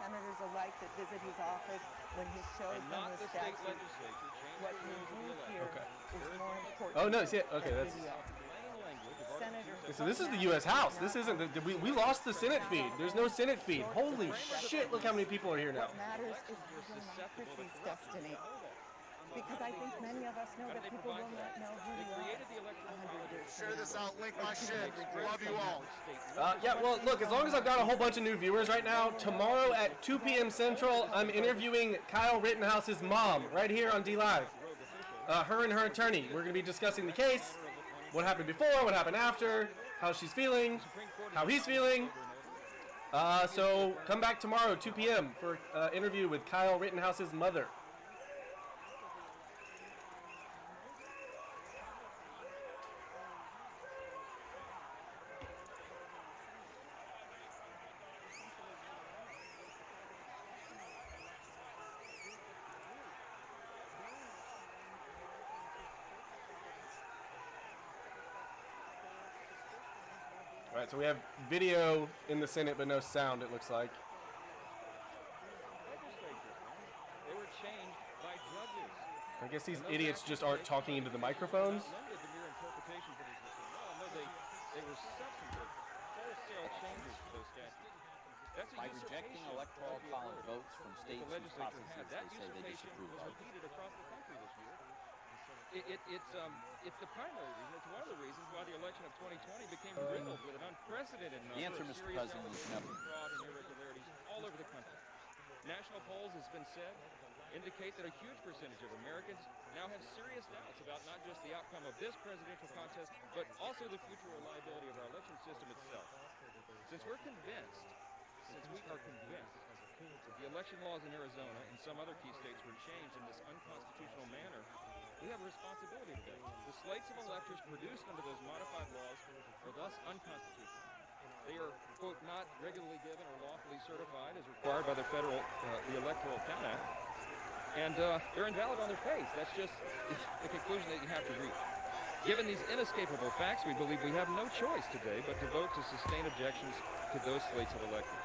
senators alike that visit his office when he shows them the statute. What we do here is more important. Oh no, see, okay, that's. So this is the U.S. House. This isn't. We lost the Senate feed. There's no Senate feed. Holy shit! Look how many people are here now. What matters is democracy's destiny. Because I think many of us know that people will not know who we are 100 years Share this out, link my shit. Love you all. Yeah, well, look, as long as I've got a whole bunch of new viewers right now, tomorrow at 2 p.m. Central, I'm interviewing Kyle Rittenhouse's mom right here on DLive. Her and her attorney. We're going to be discussing the case, what happened before, what happened after, how she's feeling, how he's feeling. So come back tomorrow, 2 p.m. for an interview with Kyle Rittenhouse's mother. All right, so we have video in the Senate, but no sound, it looks like. They were changed by judges. I guess these idiots just aren't talking into the microphones. They were substantive, wholesale changes to those statutes. By rejecting electoral college votes from states whose processes they say they disapprove of. It's the primary reason. It's one of the reasons why the election of 2020 became riddled with an unprecedented number The answer, of Mr. serious President, is no. fraud and irregularities all over the country. National polls, has been said, indicate that a huge percentage of Americans now have serious doubts about not just the outcome of this presidential contest, but also the future reliability of our election system itself. Since we are convinced that the election laws in Arizona and some other key states were changed in this unconstitutional manner, we have a responsibility today. The slates of electors produced under those modified laws are thus unconstitutional. They are, quote, not regularly given or lawfully certified as required by the federal, the Electoral Count Act, and they're invalid on their face. That's just the conclusion that you have to reach. Given these inescapable facts, we believe we have no choice today but to vote to sustain objections to those slates of electors.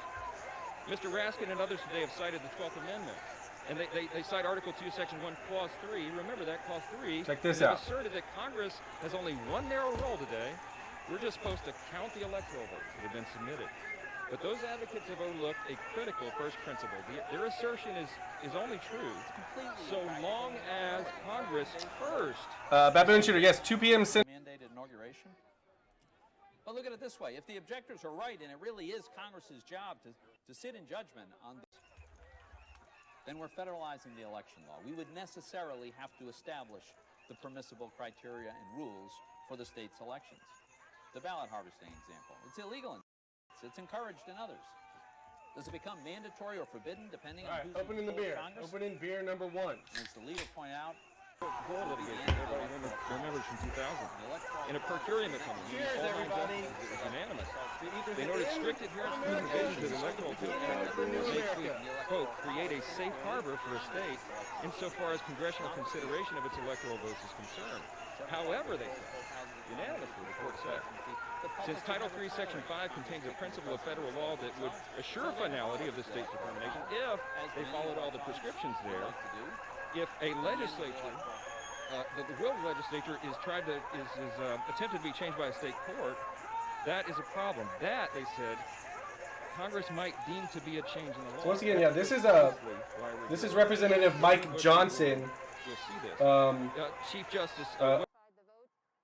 Mr. Raskin and others today have cited the 12th Amendment. And they cite Article 2, Section 1, Clause 3. Remember that, Clause 3. Check this out. out. Asserted that Congress has only one narrow role today. We're just supposed to count the electoral votes that have been submitted. But those advocates have overlooked a critical first principle. Their assertion is only true so long as Congress first. Baboon Shooter, yes, 2 p.m. Mandated inauguration? But look at it this way. If the objectors are right, and it really is Congress's job to sit in judgment on this, then we're federalizing the election law. We would necessarily have to establish the permissible criteria and rules for the state's elections. The ballot harvesting example. It's illegal in states. It's encouraged in others. Does it become mandatory or forbidden depending on who's opening the beer. Congress? Opening beer number 1. As the leader pointed out, Everybody remembers from 2000. In a per curiam opinion, Cheers, everybody. It was unanimous. They noted strict adherence to the provisions of the Electoral Count may, quote, create a safe harbor for a state insofar as congressional consideration of its electoral votes is concerned. However, they said, unanimously, the court said, since Title III, Section 5 contains a principle of federal law that would assure finality of the state's determination if they followed all the prescriptions there, if a legislature, the will of the legislature is attempted to be changed by a state court, that is a problem. That, they said, Congress might deem to be a change in the law. So once again, yeah, this is Representative Mike Johnson. You'll see this. Chief Justice. The votes,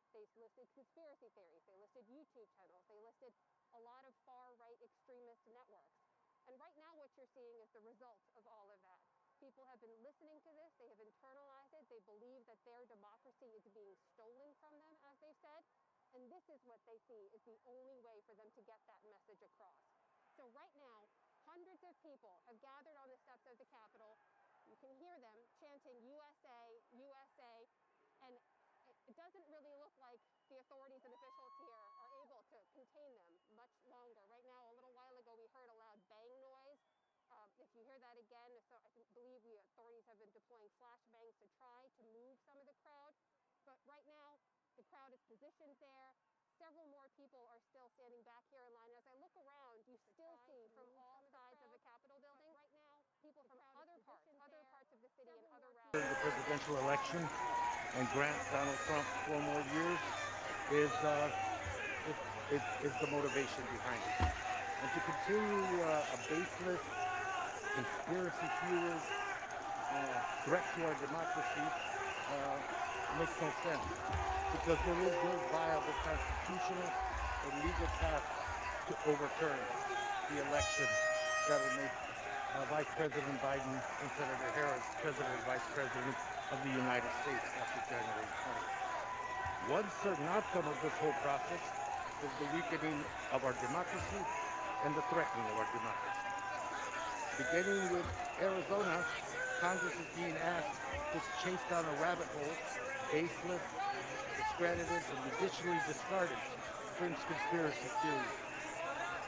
they listed conspiracy theories, they listed YouTube channels, they listed a lot of far-right extremist networks. And right now what you're seeing is the result of all of that. People have been listening to this, they have internalized it, they believe that their democracy is being stolen from them, as they've said, and this is what they see is the only way for them to get that message across. So right now, hundreds of people have gathered on the steps of the Capitol. You can hear them chanting USA, USA, and it doesn't really look like the authorities and officials here are able to contain them much longer. Right now, a little while ago, we heard a loud bang noise. If you hear that again, so I believe the authorities have been deploying flashbangs to try to move some of the crowd. But right now, the crowd is positioned there. Several more people are still standing back here in line. As I look around, you still see from all sides of the Capitol building right people from other parts of the city and other routes. The presidential election and grant Donald Trump 4 more years is the motivation behind it. And to continue a baseless, conspiracy-fueled threat to our democracy makes no sense, because there is no viable constitutional or legal path to overturn the election that will make Vice President Biden and Senator Harris President and Vice President of the United States after January 20th. One certain outcome of this whole process is the weakening of our democracy and the threatening of our democracy. Beginning with Arizona, Congress is being asked to chase down a rabbit hole, baseless, discredited, and additionally discarded fringe conspiracy theories.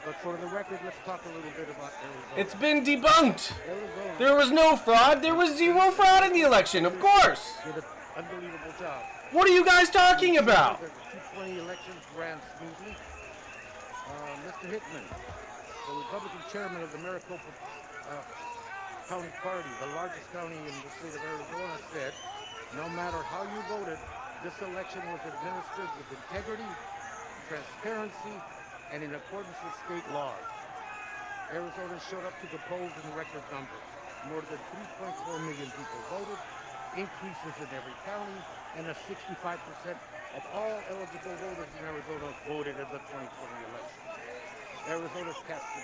But for the record, let's talk a little bit about Arizona. It's been debunked. Arizona There was no fraud. There was zero fraud in the election, of course. did an unbelievable job. What are you guys talking about? The 220 elections ran smoothly. Mr. Hickman, the Republican chairman of the Maricopa County Party, the largest county in the state of Arizona, said, no matter how you voted, this election was administered with integrity, transparency, and in accordance with state laws. Arizona showed up to the polls in record numbers. More than 3.4 million people voted, increases in every county, and 65% of all eligible voters in Arizona voted in the 2020 election. Arizona's cast the